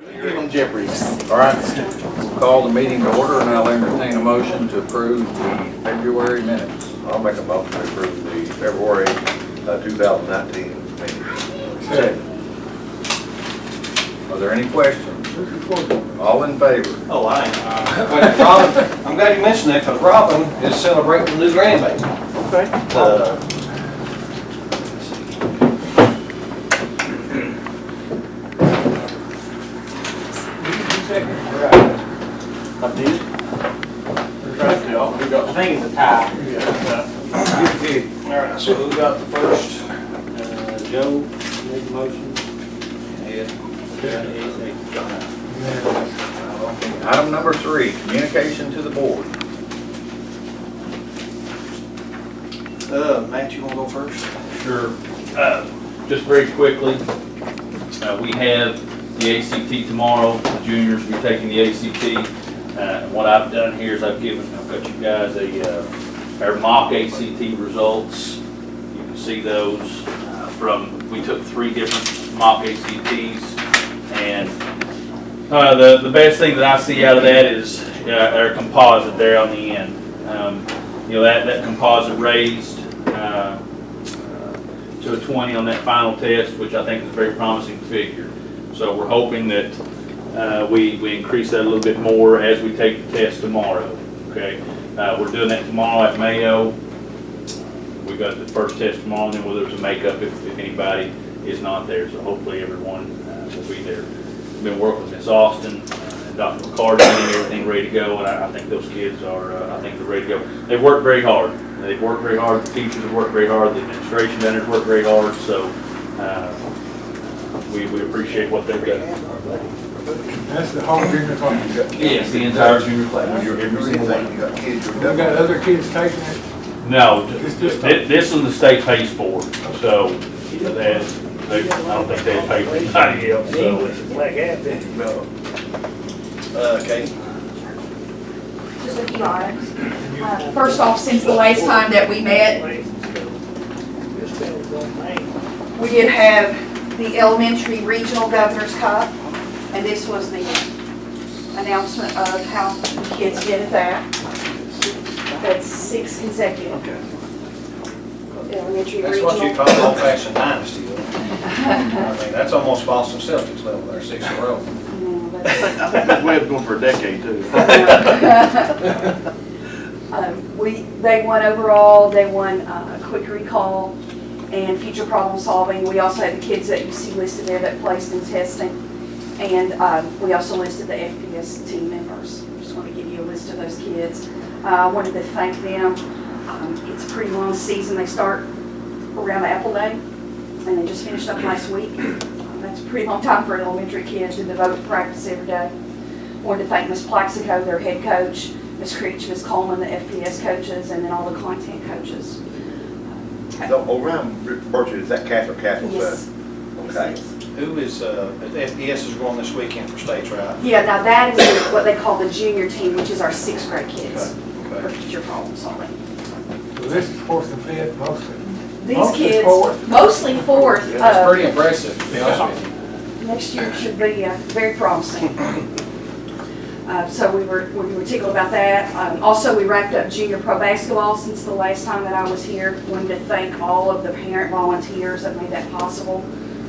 Give them Jeopardy. All right, call the meeting to order, and I'll entertain a motion to approve the February minutes. I'll make a motion to approve the February 2019 meeting. Second. Are there any questions? All in favor? Oh, I ain't. Robin, I'm glad you mentioned that because Robin is celebrating a new grandbaby. Okay. I did. I think it's a tie. All right, so who got the first? Joe made the motion. Ed. Item number 3, communication to the board. Matt, you want to go first? Sure. Just very quickly, we have the ACT tomorrow. The juniors will be taking the ACT. And what I've done here is I've got you guys our mock ACT results. You can see those we took 3 different mock ACTs, and the best thing that I see out of that is our composite there on the end. That composite raised to a 20 on that final test, which I think is a very promising figure. So we're hoping that we increase that a little bit more as we take the test tomorrow. Okay, we're doing that tomorrow at Mayo. We got the first test tomorrow, and then there's a makeup if anybody is not there. So hopefully everyone will be there. We've been working with Miss Austin and Dr. McCarty, getting everything ready to go, and I think those kids are. I think they're ready to go. They've worked very hard. They've worked very hard. The teachers have worked very hard. The administration down there has worked very hard. So we appreciate what they've done. That's the whole junior class. Yes, the entire junior class. Every single one. You got kids who You got other kids taking it? No, this one the state pays for, so I don't think they pay for anybody else, so. Kate. Just a few items. First off, since the last time that we met, we did have the Elementary Regional Governor's Cup, and this was the announcement of how the kids did at that. That's 6 consecutive. Okay. Elementary That's regional. what you call old-fashioned dynasty. I mean, that's almost Boston Celtics level there, 6 in a row. Yeah, that's- I think Miss Webb's going for a decade too. They won overall. They won quick recall and future problem solving. We also had the kids that you see listed there that placed in testing, and we also listed the FPS team members. Just want to give you a list of those kids. I wanted to thank them. It's a pretty long season. They start around Apple Day, and they just finished up last week. That's a pretty long time for an elementary kid to devote to practice every day. Wanted to thank Ms. Plaxico, their head coach, Ms. Creech, Ms. Coleman, the FPS coaches, and then all the content coaches. So around Birchwood, is that Catholic? Yes. Okay. Who is, the FPS is going this weekend for states, right? Yeah, now that is what they call the junior team, which is our 6th grade kids Okay. for future problem solving. So this is 4th and 5th mostly. These Mostly kids, 4th. mostly 4th. That's pretty impressive, to be honest with you. Next year should be very promising. So we were tickled about that. Also, we wrapped up junior pro basketball since the last time that I was here. Wanted to thank all of the parent volunteers that made that possible.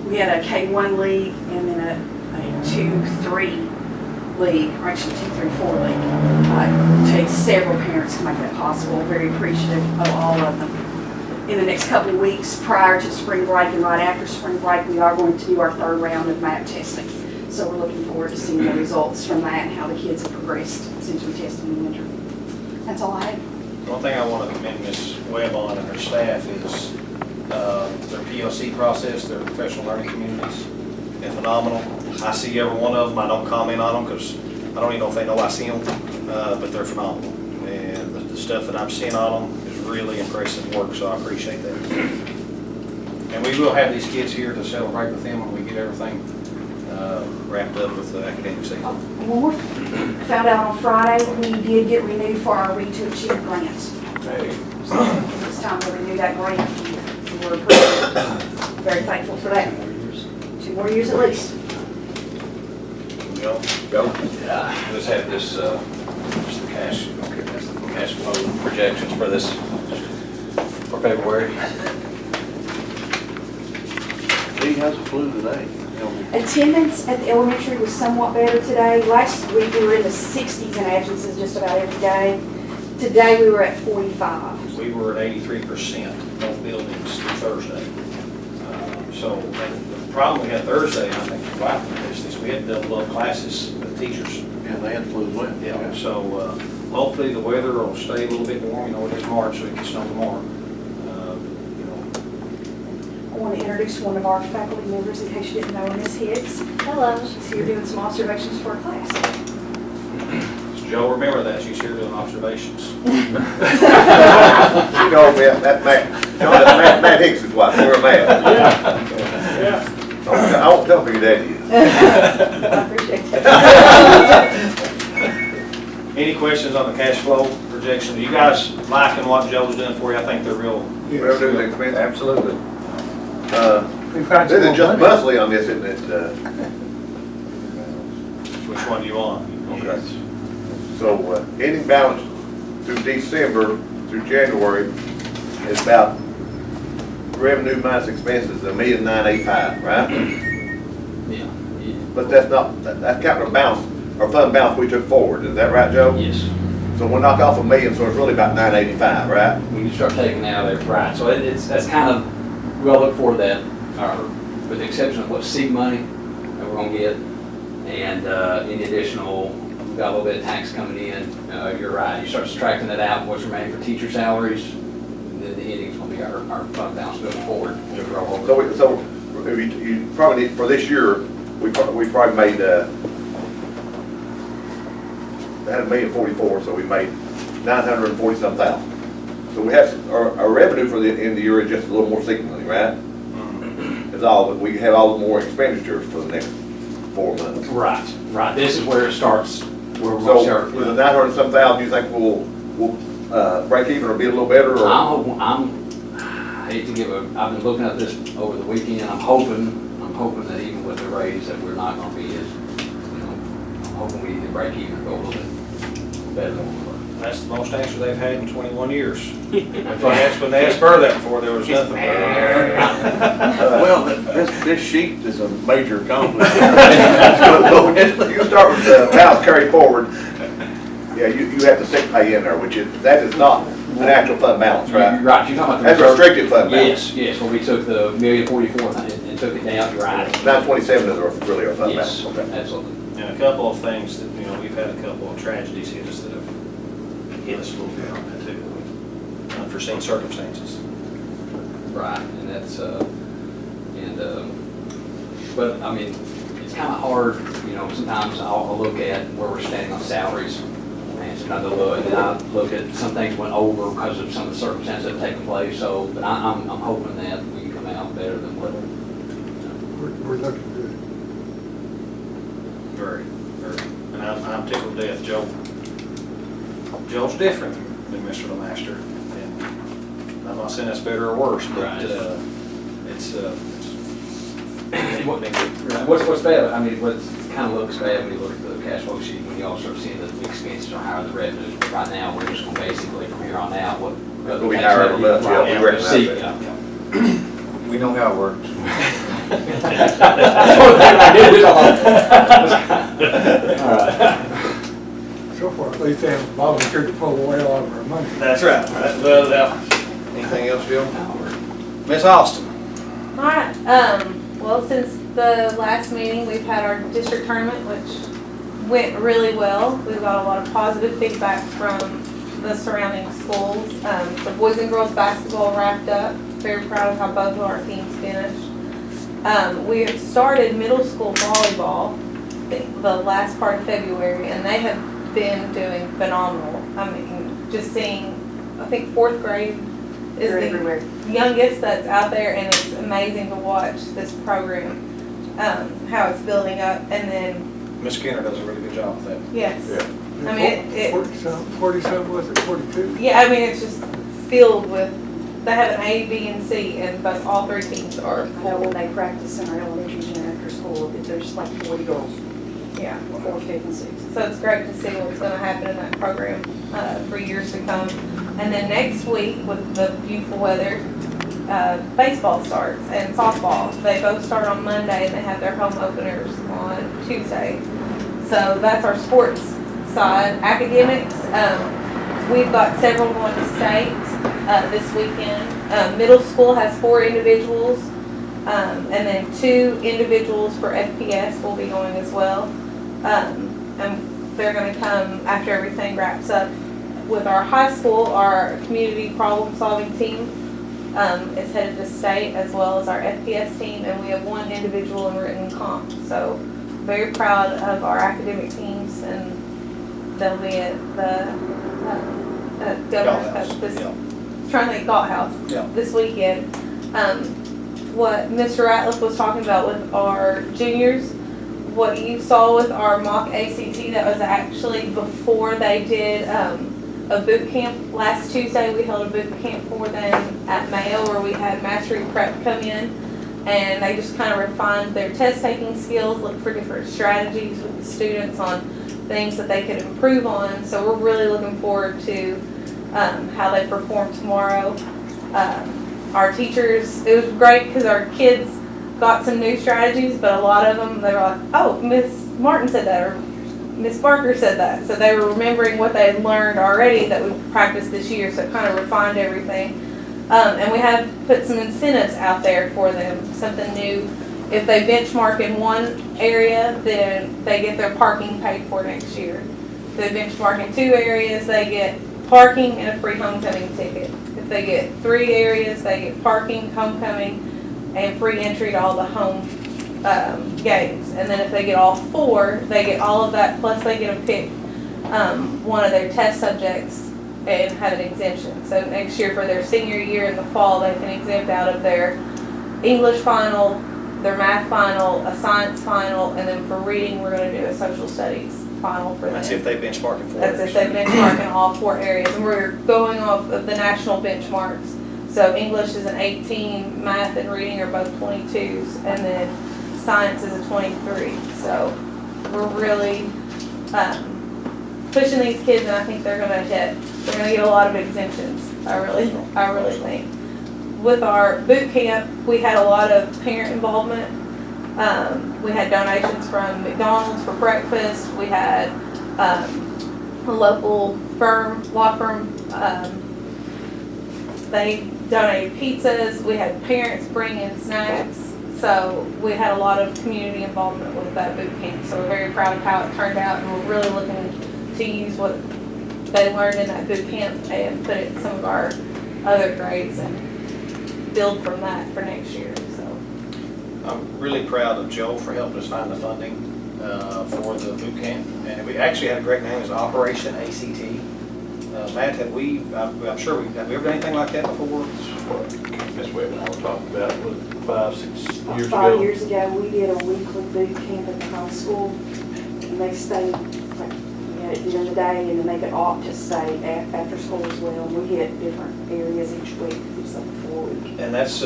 We had a K1 league and then a 2-3 league, or actually 2-3-4 league. It takes several parents to make that possible. Very appreciative of all of them. In the next couple of weeks prior to spring break and right after spring break, we are going to do our 3rd round of MAP testing. So we're looking forward to seeing the results from that and how the kids have progressed since we tested in the winter. That's all I have. One thing I want to commend Ms. Webb on and her staff is their PLC process, their professional learning communities. They're phenomenal. I see every one of them. I don't comment on them because I don't even know if they know I see them, but they're phenomenal. And the stuff that I'm seeing on them is really impressive work, so I appreciate that. And we will have these kids here to celebrate with them when we get everything wrapped up with the academic season. One more. Found out on Friday, we did get renewed for our Read to Achieve grants. So it's time to renew that grant. We're very thankful for that. 2 more years at least. Joe? Joe? Yeah, let's have this, just the cash, okay, that's the cash flow projections for this, for February. Lee, how's the flu today? Attendance at the elementary was somewhat better today. Last week, we were in the 60s in absences just about every day. Today, we were at 45. We were at 83%, both buildings through Thursday. So and the problem we had Thursday, I think you're right, is we had double up classes with teachers. Yeah, they had flu as well. Yeah, so hopefully the weather will stay a little bit warm. You know, it is March, so it can snow tomorrow. You know, I want to introduce one of our faculty members, in case you didn't know, Ms. Hicks. Hello. She's here doing some observations for her class. so Joe, remember that, she's here doing observations. You know, that Matt Hicks is what, they were mad. Yeah. I won't tell you that is. I appreciate that. Any questions on the cash flow projection? You guys liking what Joe's doing for you? I think they're real. Revenue and expense. Absolutely. We found some This more is just money. monthly on this, isn't it? Which one do you want? Okay. So, ending balance through December through January is about revenue minus expenses, $1,985,000, right? Yeah, But that's not, that's capital balance, or fund balance we took forward, is that right, Joe? yes. So we'll knock off $1 million, so it's really about $985,000, right? When you start taking out of it, right, so that's kind of, we all look for that, or with the exception of what seed money that we're gonna get, and any additional, we've got a little bit of tax coming in, you're right, you start subtracting that out, what's remaining for teacher salaries, then the ending's gonna be our fund balance moving forward. to grow over. So if you probably need, for this year, we probably made, they had $1,044,000, so we made $940-some thousand. So we have, our revenue for the end of the year is just a little more seed money, right? Is all, but we have all the more expenditures for the next 4 months. Right, this is where it starts, where we're gonna So start. with the 900-some thousand, you think we'll break even or be a little better, or? I hate to give I've been looking at this over the weekend, I'm hoping that even with the raise that we're not gonna be as, I'm hoping we either break even or go a little bit better than we were. That's the most answer they've had in 21 years. When they asked for that before, there was nothing. Well, this sheet is a major accomplishment. You start with the balance carry forward, yeah, you have the sick pay in there, that is not an actual fund balance, right? Right, you're talking about the. That's restricted fund balance. Yes, well, we took the $1,044,000 and took it down, you're right. 927 is really our fund balance. Yes, Okay. absolutely. And a couple of things that, we've had a couple of tragedies hit us that have hit us a little bit on that too. With unforeseen circumstances. Right, and that's, but I mean, it's kind of hard, sometimes I'll look at where we're standing on salaries, and sometimes I'll look, and then I look at some things went over because of some of the circumstances that have taken place, so, but I'm hoping that we can come out better than what. We're looking good. Very. And I'm tickled to death, Joe's different than Mr. LeMaster, and I'm not saying that's better or worse, but Right. it's What's bad, I mean, what kind of looks bad when you look at the cash flow sheet, when you all start seeing that the expenses are higher than revenues, but right now, we're just gonna basically, from here on out, what. It'll be higher every month, yeah, we recognize See, that. yeah. We know how it works. All right. So far, at least they have volunteered to pull the oil out of our money. That's right. Anything else, Joe? Miss Austin? All right, well, since the last meeting, we've had our district tournament, which went really well. We've got a lot of positive feedback from the surrounding schools. The boys and girls basketball wrapped up. Very proud of how both of our teams finished. We have started middle school volleyball the last part of February, and they have been doing phenomenal. I mean, just seeing, I think 4th grade is They're the everywhere. youngest that's out there, and it's amazing to watch this program, how it's building up. And then, Miss Skinner does a really good job with that. yes, Yeah. I mean, 40-some, was it 42? yeah, I mean, it's just filled with, they have an A, B, and C, and both, all 3 teams are I know when they practice in our elementary and after school, that there's like 40 girls. Yeah. 4th, 5th, and 6th. So it's great to see what's gonna happen in that program, for years to come. And then next week, with the beautiful weather, baseball starts and softball. They both start on Monday and they have their home openers on Tuesday. So that's our sports side. Academics, we've got several going to state, this weekend. Middle school has 4 individuals, and then 2 individuals for FPS will be going as well. And they're gonna come after everything wraps up. With our high school, our community problem-solving team is headed to state, as well as our FPS team, and we have 1 individual in written comp. So very proud of our academic teams, and they'll be at the Governor's Cup this, trying to think, Galt House Yeah. this weekend. What Mr. Ratliff was talking about with our juniors, what you saw with our mock ACT, that was actually before they did a boot camp. Last Tuesday, we held a boot camp for them at Mayo, where we had Mastery Prep come in, and they just kind of refined their test-taking skills, looked for different strategies with the students on things that they could improve on. So we're really looking forward to how they perform tomorrow. Our teachers, it was great because our kids got some new strategies, but a lot of them, they were like, oh, Miss Martin said that, or Miss Barker said that. So they were remembering what they had learned already that we practiced this year, so it kind of refined everything. And we have put some incentives out there for them, something new. If they benchmark in one area, then they get their parking paid for next year. If they benchmark in 2 areas, they get parking and a free homecoming ticket. If they get 3 areas, they get parking, homecoming, and free entry to all the home games. And then if they get all 4, they get all of that, plus they get to pick one of their test subjects and have an exemption. So next year, for their senior year in the fall, they can exempt out of their English final, their math final, a science final, and then for reading, we're going to do a social studies final for them. That's if they benchmark in 4 That's if they benchmark in all 4 areas. And we're going off of the national benchmarks. So English is an 18, math and reading are both 22s, and then science is a 23. So we're really pushing these kids, and I think they're going to get a lot of exemptions. I really think. With our boot camp, we had a lot of parent involvement. We had donations from McDonald's for breakfast. We had a local law firm, they donated pizzas. We had parents bring in snacks. So we had a lot of community involvement with that boot camp. So we're very proud of how it turned out, and we're really looking to use what they learned in that boot camp and put it in some of our other grades and build from that for next year. So I'm really proud of Joe for helping us find the funding for the boot camp. And we actually had a great name, it's Operation ACT. Matt, I'm sure have we ever done anything like that before? Ms. Webb and I were talking about, was 5-6 years ago. 5 years ago, we did a weekly boot camp at the high school, and they stayed, like, you had it during the day, and then they could opt to stay after school as well. And we hit different areas each week, just like a 4-week. And that's,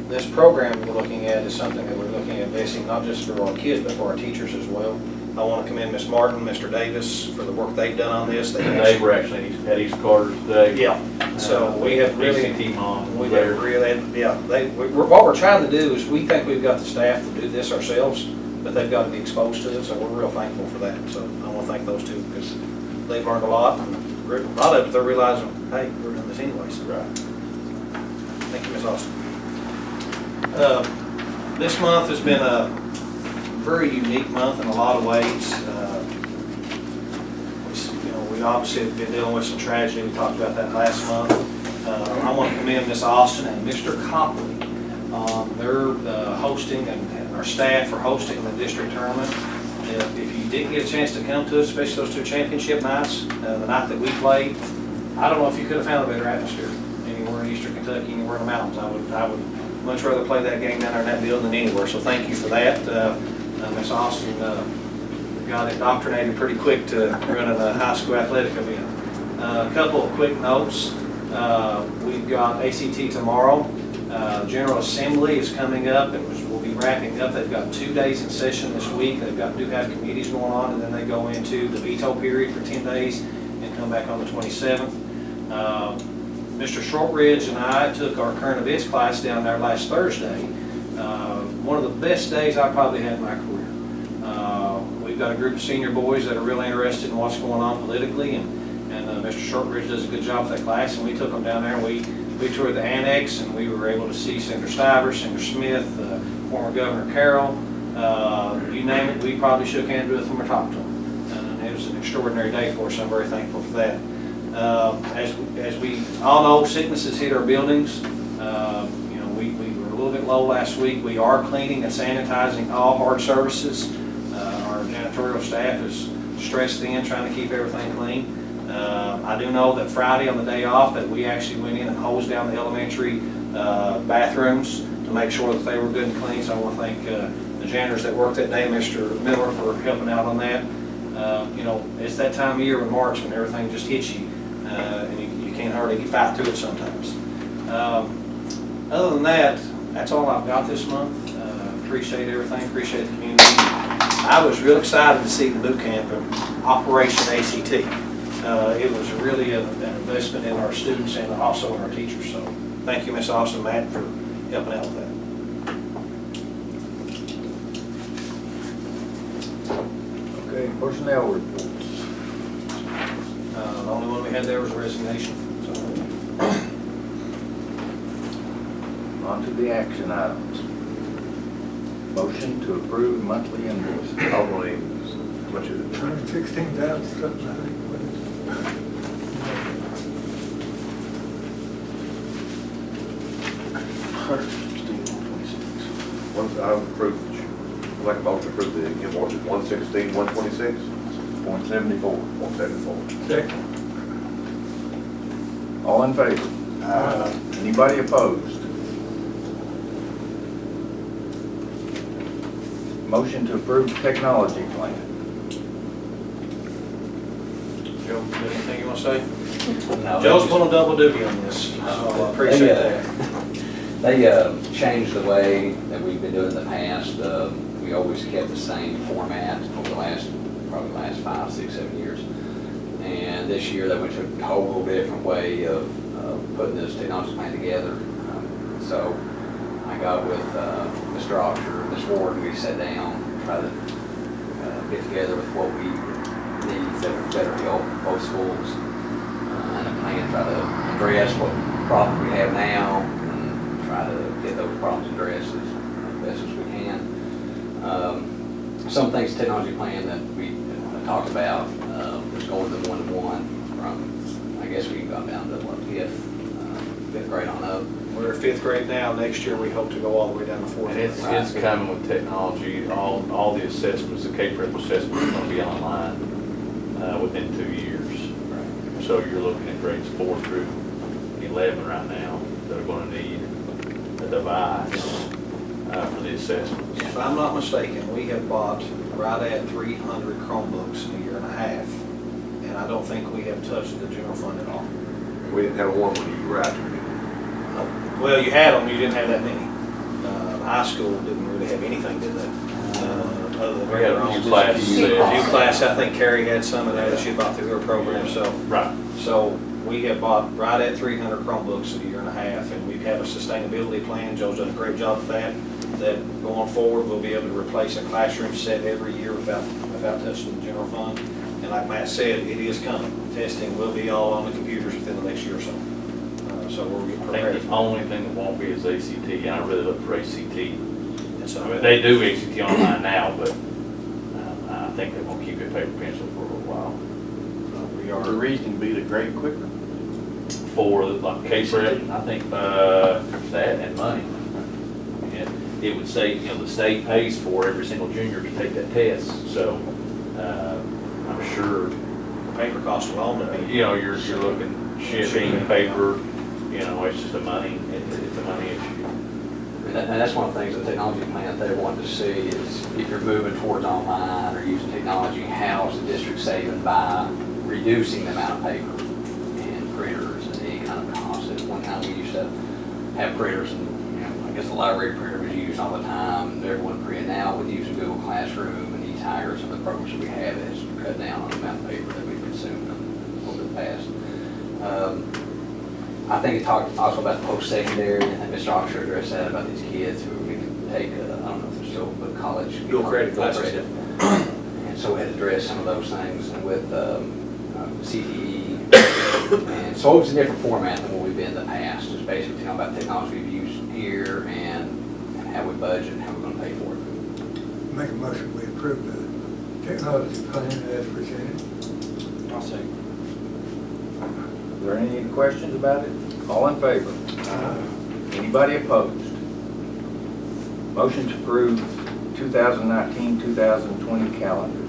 this program we're looking at is something that we're looking at investing not just for our kids, but for our teachers as well. I want to commend Ms. Martin, Mr. Davis for the work they've done on this. They were actually at East Carter today. Yeah, so we have really, ACT mom. we have really, yeah, what we're trying to do is we think we've got the staff to do this ourselves, but they've got to be exposed to it, so we're real thankful for that. So I want to thank those two because they've learned a lot. And a lot of it, they're realizing, hey, we're doing this anyway. So, right. Thank you, Ms. Austin. This month has been a very unique month in a lot of ways. We obviously have been dealing with some tragedy. We talked about that last month. I want to commend Ms. Austin and Mr. Copley. They're hosting, and our staff are hosting the district tournament. If you didn't get a chance to come to us, especially those 2 championship nights, the night that we played, I don't know if you could have found a better atmosphere anywhere in Eastern Kentucky, anywhere in the mountains. I would much rather play that game down there in that building than anywhere. So thank you for that. Ms. Austin got indoctrinated pretty quick to running a high school athletic event. A couple of quick notes. We've got ACT tomorrow. General Assembly is coming up and we'll be wrapping up. They've got 2 days in session this week. They've got, do have committees going on, and then they go into the veto period for 10 days and come back on the 27th. Mr. Shortridge and I took our current events class down there last Thursday. One of the best days I probably had in my career. We've got a group of senior boys that are really interested in what's going on politically, and Mr. Shortridge does a good job with that class, and we took them down there and we toured the annex, and we were able to see Senator Stiver, Senator Smith, former Governor Carroll, you name it, we probably shook hands with them or talked to them. And it was an extraordinary day for us. I'm very thankful for that. As we all know, sickness has hit our buildings. We were a little bit low last week. We are cleaning and sanitizing all hard surfaces. Our janitorial staff is stressed in trying to keep everything clean. I do know that Friday on the day off that we actually went in and hosed down the elementary bathrooms to make sure that they were good and clean. So I want to thank the janitors that worked that day, Mr. Miller, for helping out on that. It's that time of year in March when everything just hits you, and you can't hardly fight through it sometimes. Other than that, that's all I've got this month. Appreciate everything, appreciate the community. I was real excited to see the boot camp and Operation ACT. It was really an investment in our students and also in our teachers. So thank you, Ms. Austin, Matt, for helping out with that. Okay, personnel reports. The only one we had there was resignation. So. On to the action items. Motion to approve monthly invoices. Totally, how much is it? 116,000, something, I think, what is it? I'd like a motion to approve the invoices 116, 126, 0.74. 174. Second. All in favor? Anybody opposed? Motion to approve technology plan. Joe, anything you want to say? No, Joe's pulling double duty on this, so I appreciate that. They changed the way that we've been doing in the past. We always kept the same format over the probably the last 5, 6, 7 years. And this year they went to a whole different way of putting this technology plan together. So I got with Mr. Oxford and Ms. Ward, and we sat down, tried to get together with what we need that would better help both schools, and a plan, try to address what problems we have now, and try to get those problems addressed as best as we can. Some things technology plan that we talked about was going to 1-to-1 from, I guess we got down to what, fifth grade on up. We're in 5th grade now. Next year, we hope to go all the way down to 4th. And it's coming with technology. All the assessments, the K-Prep assessments are going to be online within 2 years. So you're looking at grades 4 through 11 right now that are going to need a device for the assessments. If I'm not mistaken, we have bought right at 300 Chromebooks in a year and a half, and I don't think we have touched the general fund at all. We didn't have one when you were out there. Well, you had them, you didn't have that many. High school didn't really have anything, did they? Other than We had their a own. few classes. Few class, I think Carrie had some of that she bought through her program, so. Right. So we have bought right at 300 Chromebooks in a year and a half, and we have a sustainability plan. Joe's done a great job with that going forward, we'll be able to replace a classroom set every year without touching the general fund. And like Matt said, it is coming. Testing will be all on the computers within the next year or so. So we're getting I prepared. think the only thing that won't be is ACT, and I really look for ACT. And so, I mean, they do ACT online now, but I think they're going to keep it paper pencil for a little while. we The are, reason be to grade quicker. For like K-Prep, I think that and money. And it would say, the state pays for every single junior to take that test, so I'm sure, paper cost alone would be. you're looking shipping, paper, it's just a money, it's a money issue. And that's one of the things the technology plan they want to see is if you're moving towards online or using technology, how is the district saving by reducing the amount of paper and printers and any kind of cost? At one time we used to have printers and library printer was used all the time, and everyone printing now with using Google Classroom and e-Tiger, some of the programs that we have has cut down on the amount of paper that we've consumed over the past. I think it talked also about the post-secondary, and Mr. Oxford addressed that about these kids who we can take, I don't know if they're still, but college. Dual credit classes. credit. And so we had to address some of those things, and with CTE. And so it was a different format than what we've been in the past, just basically talking about technology we've used here and how we budget and how we're gonna pay for it. Make a motion, we approve the technology plan as presented. I'll say. Are there any questions about it? All in favor? Anybody opposed? Motion to approve 2019-2020 calendar.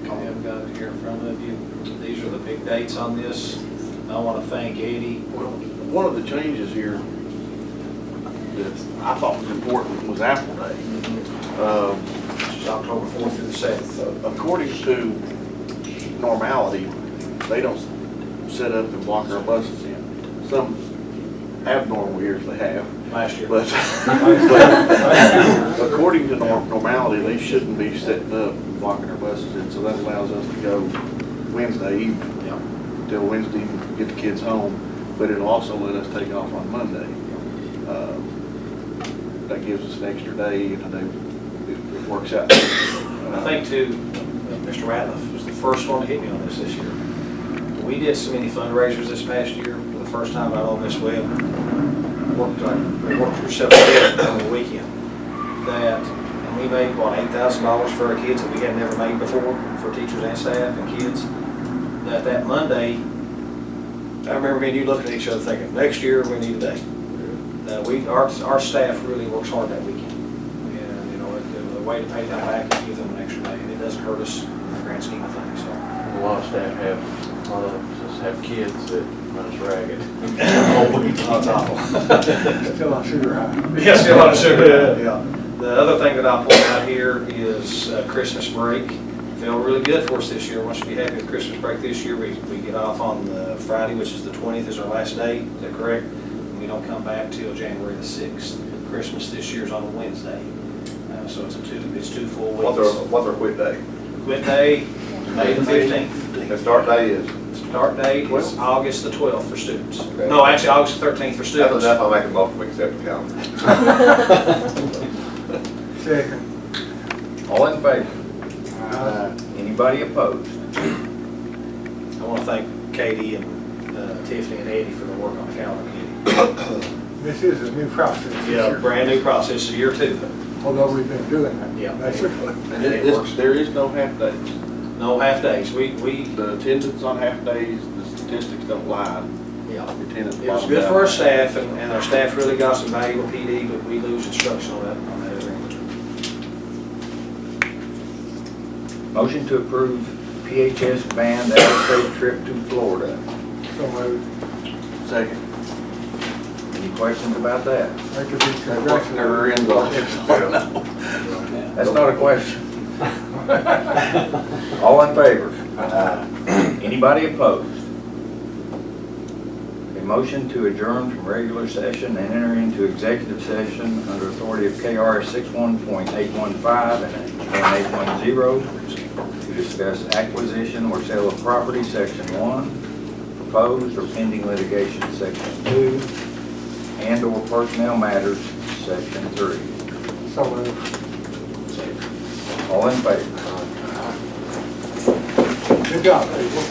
Okay, I've got it here in front of you. These are the big dates on this. I want to thank Eddie. Well, one of the changes here that I thought was important was Apple Day. Which is October 4th through the 7th. According to normality, they don't set up and block our buses in. Some abnormal years they have, Last year. but according to normality, they shouldn't be setting up and blocking our buses in, so that allows us to go Wednesday evening. Yeah. Till Wednesday evening, get the kids home, but it'll also let us take off on Monday. That gives us an extra day, and I know it works out. I think too, Mr. Ratliff was the first one to hit me on this year. We did so many fundraisers this past year, for the first time I know Miss Webb worked yourself to death over the weekend, that, and we made, what, $8,000 for our kids that we had never made before, for teachers and staff and kids, that Monday, I remember me and you looking at each other thinking, next year we need a day. Our staff really works hard that weekend, and, you know, the way to pay that back is give them an extra day, and it doesn't hurt us in the grand scheme of things, so. A lot of staff have, a lot of them just have kids that run us ragged. That's awful. Still on sugar high. Yeah, still on sugar, yeah. The other thing that I'll point out here is Christmas break. Felt really good for us this year. Once we be happy with Christmas break this year, we get off on the Friday, which is the 20th is our last day, is that correct? And we don't come back till January the 6th. Christmas this year is on a Wednesday. So it's two full weeks. What's our quit day? Quit day, May the 15th. The start day is? Start date is August the 12th for students. Okay. No, actually August the 13th for That's students. enough, I'll make a motion, we accept the calendar. Second. All in favor? Anybody opposed? I want to thank Katie and Tiffany and Eddie for the work on the calendar committee. This is a new process this Yeah, year, brand new process, year two. although we've been doing that. Yeah. Basically. And there is no half days. No half days. We The attendance on half days, the statistics don't lie. yeah. The attendance It was bottomed good out. for our staff, and our staff really got some valuable PD, but we lose instruction on that other end. Motion to approve PHS band out-of-state trip to Florida. So moved. Second. Any questions about that? That could be That work never ends off. That's not a question. All in favor? Anybody opposed? A motion to adjourn from regular session and enter into executive session under authority of KRS 61.815 and 810 to discuss acquisition or sale of property, section 1, proposed or pending litigation, section 2, and/or personnel matters, section 3. So moved. All in favor? Good job, people.